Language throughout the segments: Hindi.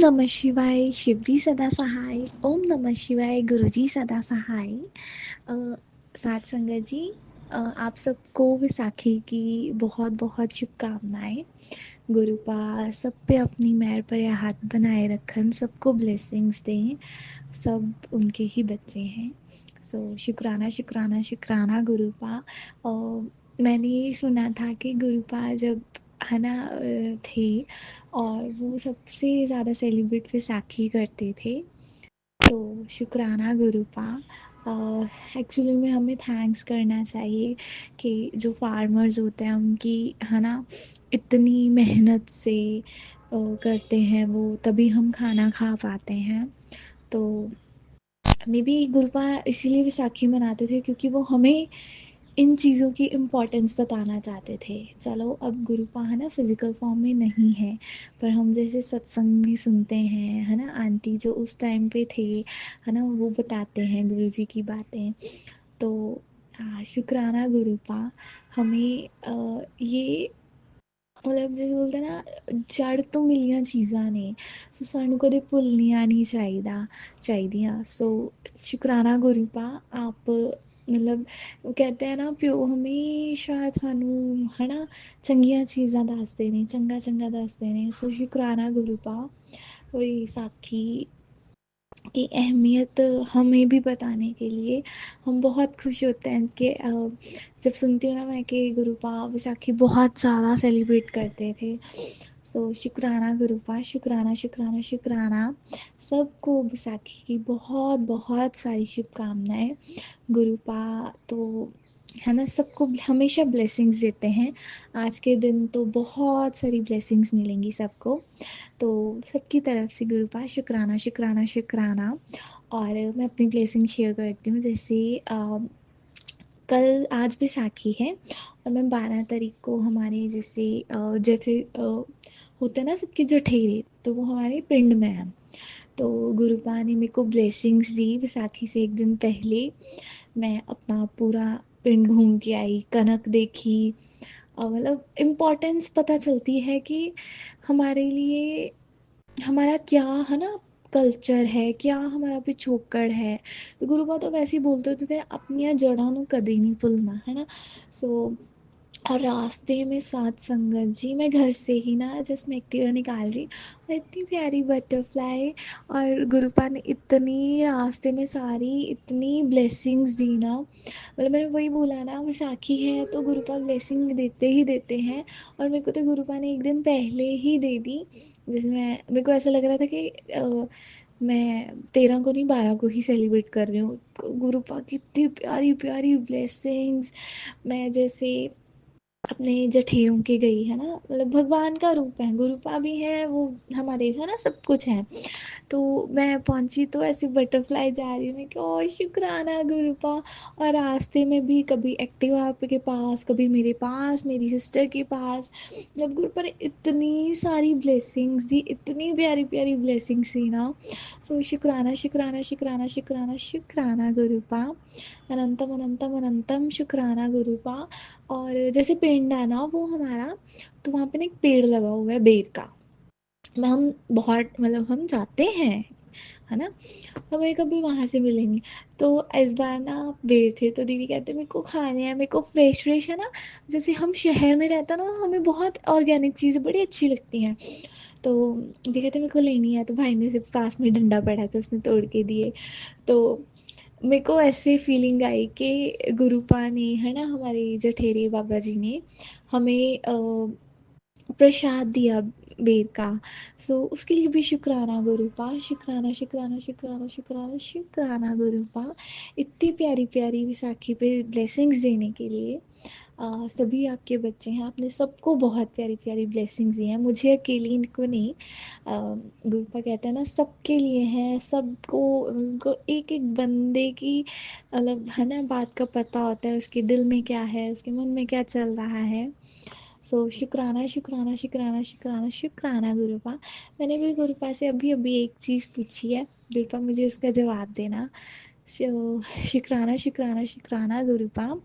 नमः शिवाय शिवजी सदा सहाय। ओम नमः शिवाय गुरुजी सदा सहाय। अ, साथ संगत जी, आप सबको विसाखी की बहुत बहुत शुभकामनाएं। गुरुपा सब पे अपनी मेहर पर हाथ बनाए रखन, सबको ब्लेसिंग्स दें। सब उनके ही बच्चे हैं। शुक्राना शुक्राना शुक्राना गुरुपा। मैंने ये सुना था कि गुरुपा जब है ना थे, और वो सबसे ज़्यादा सेलिब्रेट विसाखी करते थे। तो शुक्राना गुरुपा। एक्चुअली में हमें थैंक्स करना चाहिए कि जो फार्मर्स होते हैं उनकी है ना इतनी मेहनत से करते हैं वो, तभी हम खाना खा पाते हैं। तो मे बी गुरुपा इसीलिए विसाखी मनाते थे क्योंकि वो हमें इन चीज़ों की इम्पोर्टेंस बताना चाहते थे। चलो अब गुरुपा है ना फिज़िकल फॉर्म में नहीं है, पर हम जैसे सत्संग में सुनते हैं है ना, आंटी जो उस टाइम पे थे है ना, वो बताते हैं गुरुजी की बातें। तो शुक्राना गुरुपा। हमें ये मतलब जैसे बोलते हैं ना, जड़ तो मिलियां चीज़ां ने, सो सानू कदे भुल्लनियां नहीं चाहिदियां। सो शुक्राना गुरुपा। आप मतलब वो कहते हैं ना, प्यो हमेशा थानू है ना चंगियां चीज़ां दसदे ने, चंगा चंगा दसदे ने। सो शुक्राना गुरुपा। वही साखी की अहमियत हमें भी बताने के लिए हम बहुत खुश होते हैं कि जब सुनती हूँ ना मैं कि गुरुपा विसाखी बहुत ज़्यादा सेलिब्रेट करते थे। शुक्राना गुरुपा। शुक्राना शुक्राना शुक्राना। सबको विसाखी की बहुत बहुत सारी शुभकामनाएं। गुरुपा तो है ना सबको हमेशा ब्लेसिंग्स देते हैं। आज के दिन तो बहुत सारी ब्लेसिंग्स मिलेंगी सबको। तो सबकी तरफ से गुरुपा शुक्राना शुक्राना शुक्राना। और मैं अपनी ब्लेसिंग शेयर करती हूँ। जैसे कल आज बैसाखी है, और मैं 12 तारीख को हमारे जैसे जैसे होते हैं ना सबके जठेरे, तो वो हमारे पिंड में है। तो गुरुपा ने मेरे को ब्लेसिंग्स दी बैसाखी से एक दिन पहले। मैं अपना पूरा पिंड घूम के आई, कनक देखी। मतलब इम्पोर्टेंस पता चलती है कि हमारे लिए हमारा क्या है ना कल्चर है, क्या हमारा पिछोकड़ है। तो गुरुपा तो वैसे ही बोलते होते थे, अपनियां जड़ां नूं कदे नहीं भुलना है ना। सो और रास्ते में साथ संगत जी, मैं घर से ही ना जस्ट मैं एक्टिवा निकाल रही, और इतनी प्यारी बटरफ्लाई, और गुरुपा ने इतनी रास्ते में सारी इतनी ब्लेसिंग्स दी ना। मतलब मैंने वही बोला ना, विसाखी है तो गुरुपा ब्लेसिंग देते ही देते हैं। और मेरे को तो गुरुपा ने एक दिन पहले ही दे दी, जिसमें मेरे को ऐसा लग रहा था कि मैं 13 को नहीं 12 को ही सेलिब्रेट कर रही हूँ। गुरुपा की इतनी प्यारी प्यारी ब्लेसिंग्स। मैं जैसे अपने जठेरों के गई है ना, मतलब भगवान का रूप है, गुरुपा भी है वो, हमारे है ना सब कुछ है। तो मैं पहुंची तो ऐसी बटरफ्लाई जा रही हूँ, मैं कि ओ शुक्राना गुरुपा। और रास्ते में भी कभी एक्टिवा के पास, कभी मेरे पास, मेरी सिस्टर के पास, जब गुरुपा ने इतनी सारी ब्लेसिंग्स दी, इतनी प्यारी प्यारी ब्लेसिंग्स दी ना। शुक्राना शुक्राना शुक्राना शुक्राना शुक्राना गुरुपा। अनंतम अनंतम अनंतम शुक्राना गुरुपा। और जैसे पेड़ है ना वो हमारा, तो वहाँ पे ना एक पेड़ लगा हुआ है बेर का। मैं हम बहुत मतलब हम जाते हैं है ना, हमें कभी वहाँ से मिलेंगे। तो इस बार ना बेर थे, तो दीदी कहते मेरे को खाने हैं, मेरे को फ्रेश फ्रेश है ना, जैसे हम शहर में रहता ना, हमें बहुत ऑर्गेनिक चीज़ें बड़ी अच्छी लगती हैं। तो दीदी कहते मेरे को लेनी है, तो भाई ने सिर्फ पास में डंडा पड़ा था उसने तोड़ के दिए। तो मेरे को ऐसे फीलिंग आई कि गुरुपा ने है ना, हमारे जठेरे बाबा जी ने हमें प्रसाद दिया बेर का। उसके लिए भी शुक्राना गुरुपा। शुक्राना शुक्राना शुक्राना शुक्राना शुक्राना गुरुपा। इतनी प्यारी प्यारी विसाखी पे ब्लेसिंग्स देने के लिए। सभी आपके बच्चे हैं, आपने सबको बहुत प्यारी प्यारी ब्लेसिंग्स दी हैं, मुझे अकेली को नहीं। गुरुपा कहते हैं ना सबके लिए हैं, सबको उनको एक एक बंदे की मतलब है ना बात का पता होता है, उसके दिल में क्या है, उसके मन में क्या चल रहा है। शुक्राना शुक्राना शुक्राना शुक्राना शुक्राना गुरुपा। मैंने भी गुरुपा से अभी अभी एक चीज़ पूछी है, गुरुपा मुझे उसका जवाब देना। शुक्राना शुक्राना शुक्राना गुरुपा।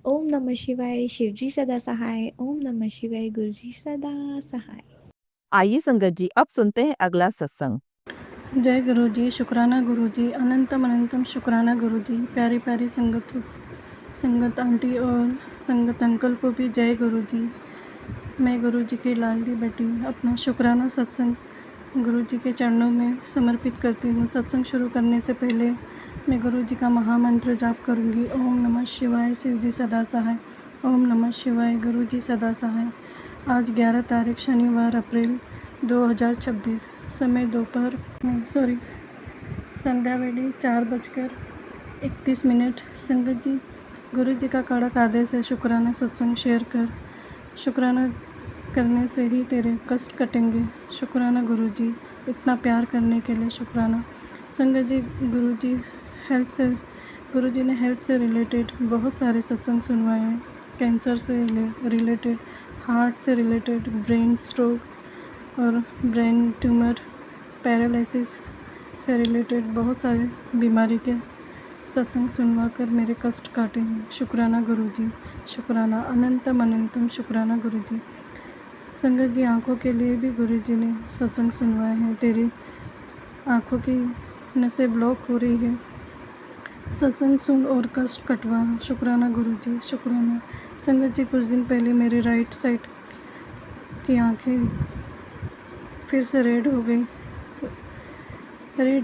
ओम नमः शिवाय शिवजी सदा सहाय। ओम नमः शिवाय गुरुजी सदा सहाय। आइए संगत जी, अब सुनते हैं अगला सत्संग। जय गुरु जी, शुक्राना गुरु जी, अनंतम अनंतम शुक्राना गुरु जी। प्यारी प्यारी संगत आंटी और संगत अंकल को भी जय गुरु जी। मैं गुरु जी की लाडली बेटी अपना शुक्राना सत्संग गुरु जी के चरणों में समर्पित करती हूँ। सत्संग शुरू करने से पहले मैं गुरु जी का महामंत्र जाप करूँगी। ओम नमः शिवाय, शिव जी सदा सहाय। ओम नमः शिवाय, गुरु जी सदा सहाय। आज 11 तारीख शनिवार अप्रैल 2026, समय दोपहर संध्या वेड़ी 4:31। संगत जी, गुरु जी का कड़क आदेश है शुक्राना सत्संग शेयर कर। शुक्राना करने से ही तेरे कष्ट कटेंगे। शुक्राना गुरु जी, इतना प्यार करने के लिए शुक्राना। संगत जी, गुरु जी ने हेल्थ से रिलेटेड बहुत सारे सत्संग सुनवाए हैं। कैंसर से रिलेटेड, हार्ट से रिलेटेड, ब्रेन स्ट्रोक और ब्रेन ट्यूमर, पैरालिसिस से रिलेटेड बहुत सारे बीमारी के सत्संग सुनवा कर मेरे कष्ट काटे हैं। शुक्राना गुरु जी, शुक्राना, अनंतम अनंतम शुक्राना गुरु जी। संगत जी, आँखों के लिए भी गुरु जी ने सत्संग सुनवाए हैं। तेरी आँखों की नसें ब्लॉक हो रही है, सत्संग सुन और कष्ट कटवा। शुक्राना गुरु जी, शुक्राना। संगत जी, कुछ दिन पहले मेरे राइट साइड की आँखें फिर से रेड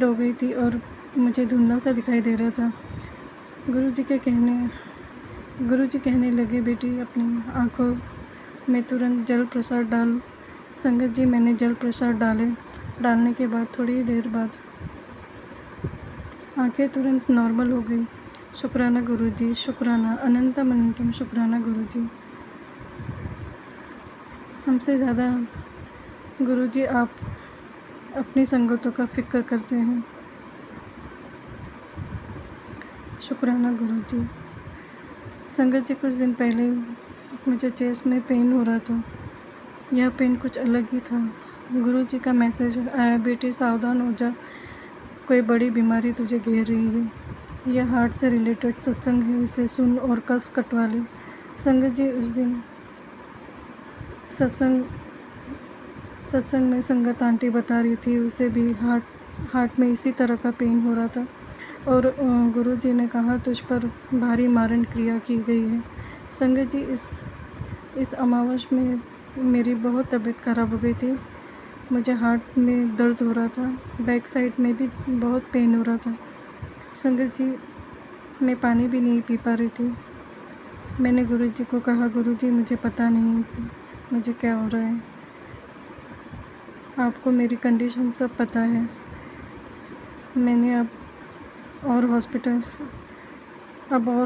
हो गई थी और मुझे धुंधला सा दिखाई दे रहा था। गुरु जी कहने लगे, बेटी अपनी आँखों में तुरंत जल प्रसाद डाल। संगत जी, मैंने जल प्रसाद डालने के बाद थोड़ी देर बाद आँखें तुरंत नॉर्मल हो गई। शुक्राना गुरु जी, शुक्राना, अनंतम अनंतम शुक्राना गुरु जी। हमसे ज़्यादा गुरु जी आप अपनी संगतों का फिक्र करते हैं। शुक्राना गुरु जी। संगत जी, कुछ दिन पहले मुझे चेस्ट में पेन हो रहा था। यह पेन कुछ अलग ही था। गुरु जी का मैसेज आया, बेटी सावधान हो जा, कोई बड़ी बीमारी तुझे घेर रही है। यह हार्ट से रिलेटेड सत्संग है, इसे सुन और कष्ट कटवा ले। संगत जी, उस दिन सत्संग में संगत आंटी बता रही थी, उसे भी हार्ट में इसी तरह का पेन हो रहा था और गुरु जी ने कहा तुझ पर भारी मारण क्रिया की गई है। संगत जी, इस अमावस में मेरी बहुत तबीयत खराब हो गई थी। मुझे हार्ट में दर्द हो रहा था, बैक साइड में भी बहुत पेन हो रहा था। संगत जी, मैं पानी भी नहीं पी पा रही थी। मैंने गुरु जी को कहा, गुरु जी मुझे पता नहीं मुझे क्या हो रहा है, आपको मेरी कंडीशन सब पता है। मैंने अब और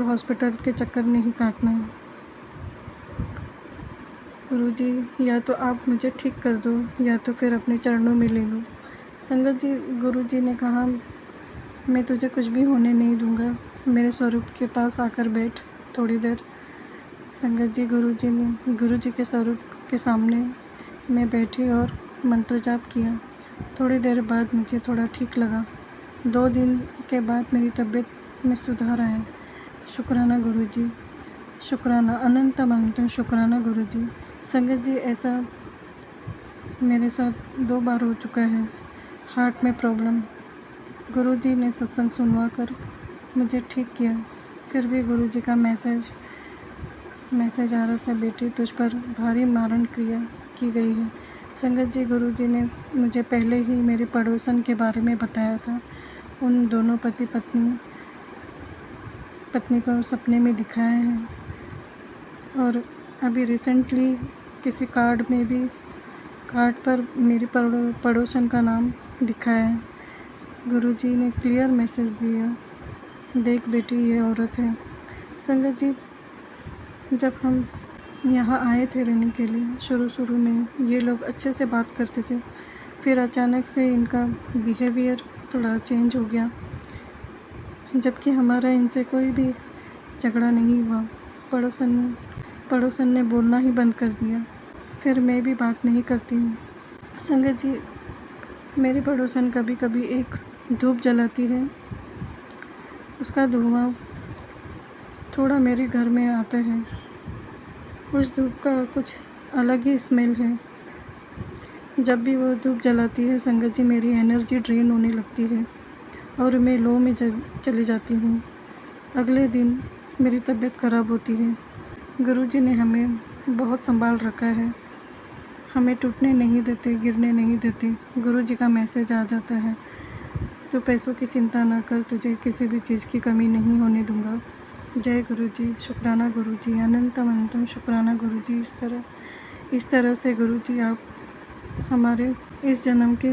हॉस्पिटल के चक्कर नहीं काटना है। गुरु जी, या तो आप मुझे ठीक कर दो या तो फिर अपने चरणों में ले लो। संगत जी, गुरु जी ने कहा, मैं तुझे कुछ भी होने नहीं दूंगा, मेरे स्वरूप के पास आकर बैठ थोड़ी देर। संगत जी, गुरु जी के स्वरूप के सामने मैं बैठी और मंत्र जाप किया। थोड़ी देर बाद मुझे थोड़ा ठीक लगा। 2 दिन के बाद मेरी तबीयत में सुधार आया। शुक्राना गुरु जी, शुक्राना, अनंतम अनंतम शुक्राना गुरु जी। संगत जी, ऐसा मेरे साथ 2 बार हो चुका है, हार्ट में प्रॉब्लम। गुरु जी ने सत्संग सुनवा कर मुझे ठीक किया। फिर भी गुरु जी का मैसेज आ रहा था, बेटी तुझ पर भारी मारण क्रिया की गई है। संगत जी, गुरु जी ने मुझे पहले ही मेरे पड़ोसन के बारे में बताया था। उन दोनों पति पत्नी को सपने में दिखाया है और अभी रिसेंटली किसी कार्ड पर मेरी पड़ोसन का नाम दिखाया है। गुरु जी ने क्लियर मैसेज दिया, देख बेटी ये औरत है। संगत जी, जब हम यहाँ आए थे रहने के लिए, शुरू में ये लोग अच्छे से बात करते थे, फिर अचानक से इनका बिहेवियर थोड़ा चेंज हो गया, जबकि हमारा इनसे कोई भी झगड़ा नहीं हुआ। पड़ोसन ने बोलना ही बंद कर दिया, फिर मैं भी बात नहीं करती हूँ। संगत जी, मेरी पड़ोसन कभी कभी एक धूप जलाती है, उसका धुआं थोड़ा मेरे घर में आता है। उस धूप का कुछ अलग ही स्मेल है। जब भी वो धूप जलाती है संगत जी, मेरी एनर्जी ड्रेन होने लगती है और मैं लो में चली जाती हूँ। अगले दिन मेरी तबीयत ख़राब होती है। गुरुजी ने हमें बहुत संभाल रखा है, हमें टूटने नहीं देते, गिरने नहीं देते। गुरुजी का मैसेज आ जाता है, तो पैसों की चिंता ना कर, तुझे किसी भी चीज़ की कमी नहीं होने दूंगा। जय गुरुजी, शुक्राना गुरुजी, अनंतम अनंतम शुक्राना गुरुजी। इस तरह से गुरुजी आप हमारे इस जन्म के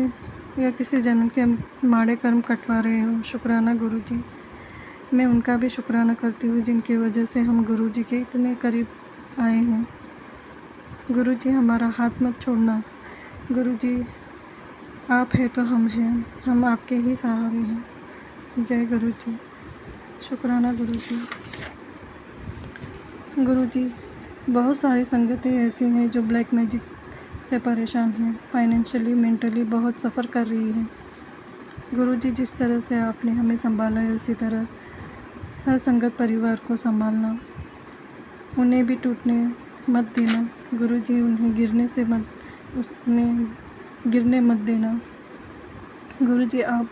या किसी जन्म के माड़े कर्म कटवा रहे हो। शुक्राना गुरुजी। मैं उनका भी शुक्राना करती हूँ जिनकी वजह से हम गुरुजी के इतने करीब आए हैं। गुरुजी हमारा हाथ मत छोड़ना। गुरुजी आप है तो हम हैं, हम आपके ही सहारे हैं। जय गुरुजी, शुक्राना गुरुजी। गुरुजी बहुत सारी संगतें ऐसी हैं जो ब्लैक मैजिक से परेशान हैं, फाइनेंशियली मेंटली बहुत सफ़र कर रही हैं। गुरुजी जिस तरह से आपने हमें संभाला है उसी तरह हर संगत परिवार को संभालना, उन्हें भी टूटने मत देना। गुरुजी उन्हें गिरने मत देना। गुरुजी आप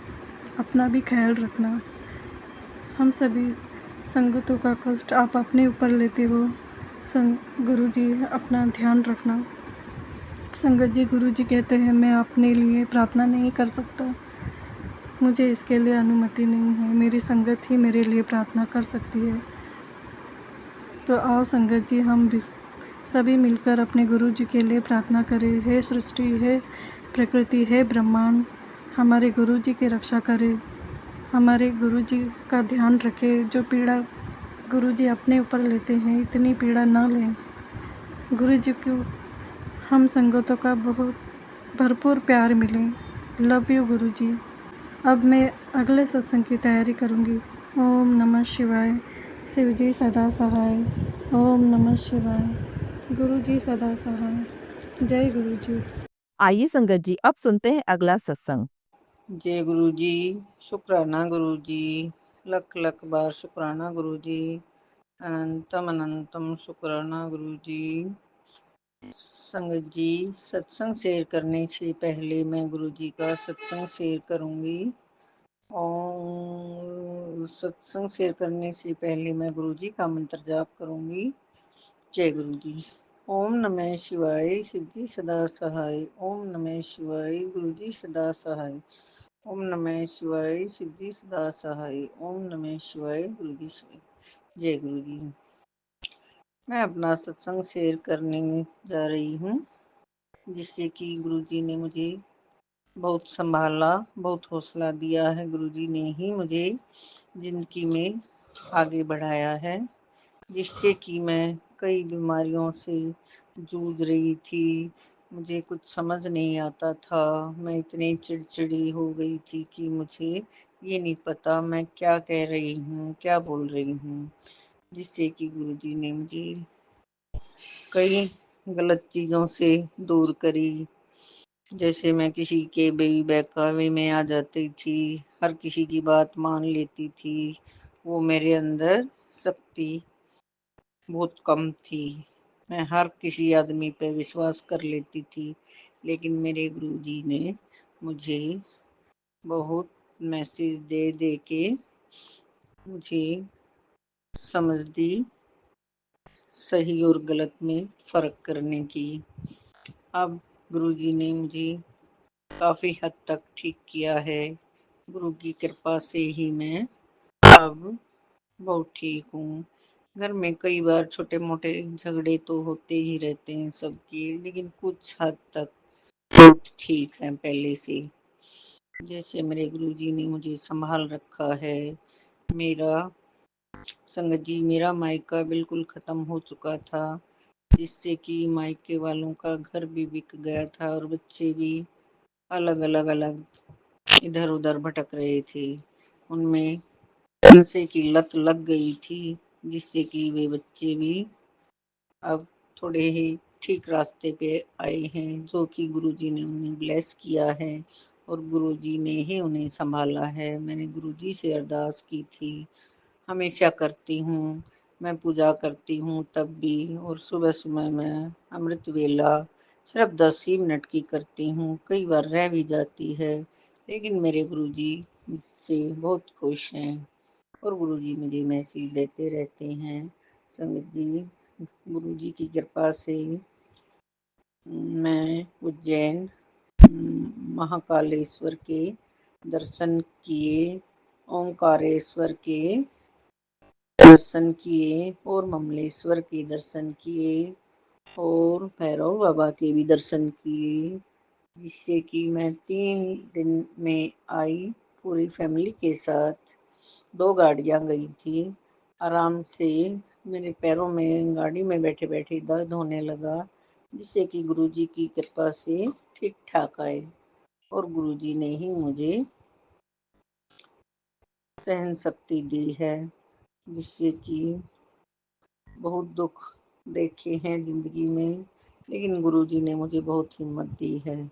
अपना भी ख्याल रखना। हम सभी संगतों का कष्ट आप अपने ऊपर लेते हो। गुरुजी अपना ध्यान रखना। संगत जी, गुरुजी कहते हैं मैं अपने लिए प्रार्थना नहीं कर सकता, मुझे इसके लिए अनुमति नहीं है, मेरी संगत ही मेरे लिए प्रार्थना कर सकती है। तो आओ संगत जी, हम भी सभी मिलकर अपने गुरुजी के लिए प्रार्थना करें। हे सृष्टि, हे प्रकृति, हे ब्रह्मांड, हमारे गुरुजी की रक्षा करे, हमारे गुरुजी का ध्यान रखे। जो पीड़ा गुरुजी अपने ऊपर लेते हैं, इतनी पीड़ा ना लें। गुरुजी को हम संगतों का बहुत भरपूर प्यार मिले। लव यू गुरुजी। अब मैं अगले सत्संग की तैयारी करूँगी। ओम नमः शिवाय। शिवजी सदा सहाय। ओम नमः शिवाय। गुरुजी सदा सहाय। जय गुरुजी। आइए संगत जी, अब सुनते हैं अगला सत्संग। जय गुरु जी, शुक्राना गुरु जी, लख लख बार शुक्राना गुरु जी, अनंतम अनंतम शुक्राना गुरु जी। संगत जी, सत्संग शेयर करने से पहले मैं गुरु जी का सत्संग शेयर करूंगी। और सत्संग शेयर करने से पहले मैं गुरु जी का मंत्र जाप करूंगी। जय गुरु जी। ओम नमः शिवाय, शिव जी सदा सहाय। ओम नमः शिवाय, गुरु जी सदा सहाय। ओम नमः शिवाय, शिव जी सदा सहाय। ओम नमः शिवाय, गुरु जी शिवाय। जय गुरु जी। मैं अपना सत्संग शेयर करने जा रही हूँ, जिससे कि गुरु जी ने मुझे बहुत संभाला, बहुत हौसला दिया है। गुरु जी ने ही मुझे जिंदगी में आगे बढ़ाया है, जिससे कि मैं कई बीमारियों से जूझ रही थी। मुझे कुछ समझ नहीं आता था, मैं इतनी चिड़चिड़ी हो गई थी कि मुझे ये नहीं पता मैं क्या कह रही हूँ, क्या बोल रही हूँ। जिससे कि गुरुजी ने मुझे कई गलत चीज़ों से दूर करी। जैसे मैं किसी के बहकावे में आ जाती थी, हर किसी की बात मान लेती थी, वो मेरे अंदर शक्ति बहुत कम थी। मैं हर किसी आदमी पे विश्वास कर लेती थी, लेकिन मेरे गुरुजी ने मुझे बहुत मैसेज दे दे के मुझे समझ दी, सही और गलत में फ़र्क करने की। अब गुरुजी ने मुझे काफ़ी हद तक ठीक किया है। गुरु की कृपा से ही मैं अब बहुत ठीक हूँ। घर में कई बार छोटे मोटे झगड़े तो होते ही रहते हैं सबके, लेकिन कुछ हद तक बहुत ठीक है पहले से। जैसे मेरे गुरुजी ने मुझे संभाल रखा है। मेरा संगत जी, मेरा मायका बिल्कुल खत्म हो चुका था, जिससे कि मायके वालों का घर भी बिक गया था और बच्चे भी अलग इधर उधर भटक रहे थे। उनमें नशे की लत लग गई थी, जिससे कि वे बच्चे भी अब थोड़े ही ठीक रास्ते पे आए हैं, जो कि गुरुजी ने उन्हें ब्लेस किया है और गुरुजी ने ही उन्हें संभाला है। मैंने गुरुजी से अरदास की थी, हमेशा करती हूँ, मैं पूजा करती हूँ तब भी, और सुबह सुबह मैं अमृत वेला सिर्फ 10 ही मिनट की करती हूँ, कई बार रह भी जाती है, लेकिन मेरे गुरुजी मुझसे बहुत खुश हैं और गुरुजी मुझे मैसेज देते रहते हैं। संगत जी, गुरुजी की कृपा से मैं उज्जैन महाकालेश्वर के दर्शन किए, ओंकारेश्वर के दर्शन किए और ममलेश्वर के दर्शन किए और भैरव बाबा के भी दर्शन किए, जिससे कि मैं 3 दिन में आई। पूरी फैमिली के साथ 2 गाड़ियां गई थी। आराम से मेरे पैरों में गाड़ी में बैठे बैठे दर्द होने लगा, जिससे कि गुरुजी की कृपा से ठीक ठाक आए और गुरुजी ने ही मुझे सहन शक्ति दी है, जिससे कि बहुत दुख देखे हैं जिंदगी में, लेकिन गुरुजी ने मुझे बहुत हिम्मत दी है।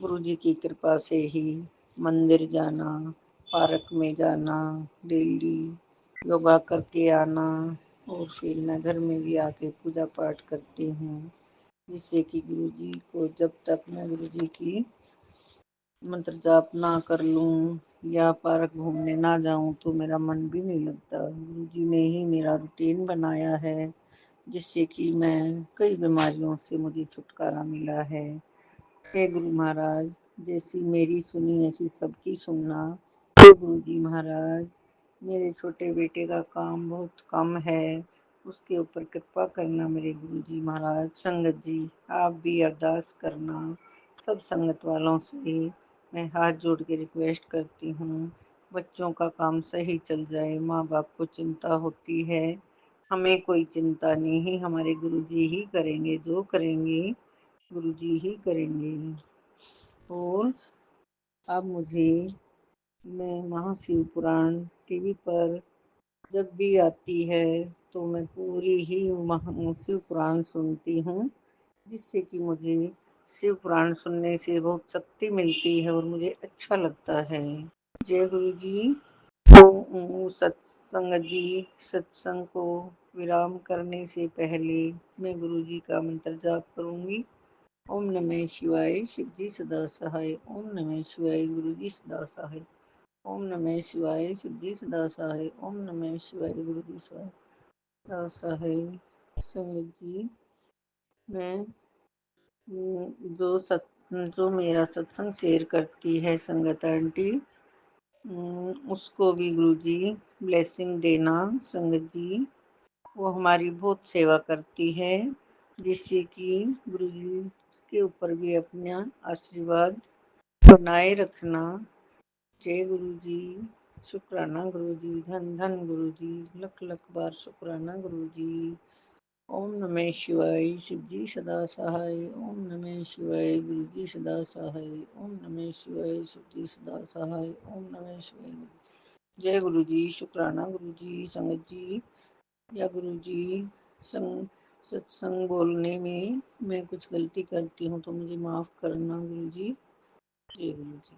गुरुजी की कृपा से ही मंदिर जाना, पार्क में जाना, डेली योगा करके आना और फिर मैं घर में भी आके पूजा पाठ करती हूँ, जिससे कि गुरुजी को जब तक मैं गुरुजी की मंत्र जाप ना कर लूँ या पार्क घूमने ना जाऊँ तो मेरा मन भी नहीं लगता। गुरुजी ने ही मेरा रूटीन बनाया है, जिससे कि मैं कई बीमारियों से मुझे छुटकारा मिला है। हे गुरु महाराज, जैसी मेरी सुनी ऐसी सबकी सुनना। हे गुरु जी महाराज, मेरे छोटे बेटे का काम बहुत कम है, उसके ऊपर कृपा करना मेरे गुरु जी महाराज। संगत जी, आप भी अरदास करना। सब संगत वालों से मैं हाथ जोड़ के रिक्वेस्ट करती हूँ, बच्चों का काम सही चल जाए। माँ बाप को चिंता होती है, हमें कोई चिंता नहीं, हमारे गुरुजी ही करेंगे, जो करेंगे गुरुजी ही करेंगे। और अब मुझे मैं महाशिव पुराण टीवी पर जब भी आती है तो मैं पूरी ही शिव पुराण सुनती हूँ, जिससे कि मुझे शिव पुराण सुनने से बहुत शक्ति मिलती है और मुझे अच्छा लगता है। जय गुरु जी। तो सत्संग जी, सत्संग को विराम करने से पहले मैं गुरु जी का मंत्र जाप करूंगी। ओम नमः शिवाय, शिव जी सदा सहाय। ओम नमः शिवाय, गुरु जी सदा सहाय। ओम नमः शिवाय, शिव जी सदा सहाय। ओम नमः शिवाय, गुरु जी सदा सहाय। संगत जी, मैं जो मेरा सत्संग शेयर करती है संगत आंटी, उसको भी गुरुजी ब्लेसिंग देना। संगत जी, वो हमारी बहुत सेवा करती है, जिससे कि गुरुजी उसके ऊपर भी अपना आशीर्वाद बनाए रखना। जय गुरुजी, शुक्राना गुरुजी, धन धन गुरुजी, लख लख बार शुक्राना गुरुजी। ओम नमः शिवाय, शिव जी सदा सहाय। ओम नमः शिवाय, गुरु जी सदा सहाय। ओम नमः शिवाय, शिव जी सदा सहाय। ओम नमः शिवाय। जय गुरु जी, शुक्राना गुरु जी। संगत जी या गुरु जी, सत्संग बोलने में मैं कुछ गलती करती हूँ तो मुझे माफ करना गुरु जी। जय गुरु जी।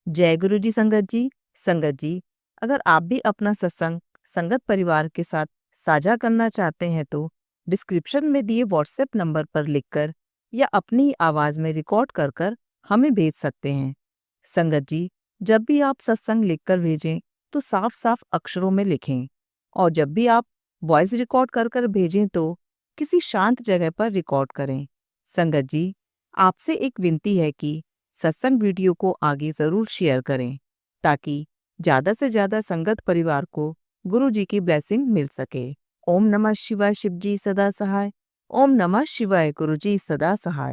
जय गुरु जी संगत जी। संगत जी, अगर आप भी अपना सत्संग संगत परिवार के साथ साझा करना चाहते हैं तो डिस्क्रिप्शन में दिए व्हाट्सएप नंबर पर लिखकर या अपनी आवाज में रिकॉर्ड कर कर हमें भेज सकते हैं। संगत जी, जब भी आप सत्संग लिखकर भेजें तो साफ साफ अक्षरों में लिखें और जब भी आप वॉइस रिकॉर्ड कर कर भेजें तो किसी शांत जगह पर रिकॉर्ड करें। संगत जी, आपसे एक विनती है कि सत्संग वीडियो को आगे जरूर शेयर करें ताकि ज्यादा से ज्यादा संगत परिवार को गुरु जी की ब्लेसिंग मिल सके। ओम नमः शिवाय, शिव जी सदा सहाय। ओम नमः शिवाय, गुरु जी सदा सहाय।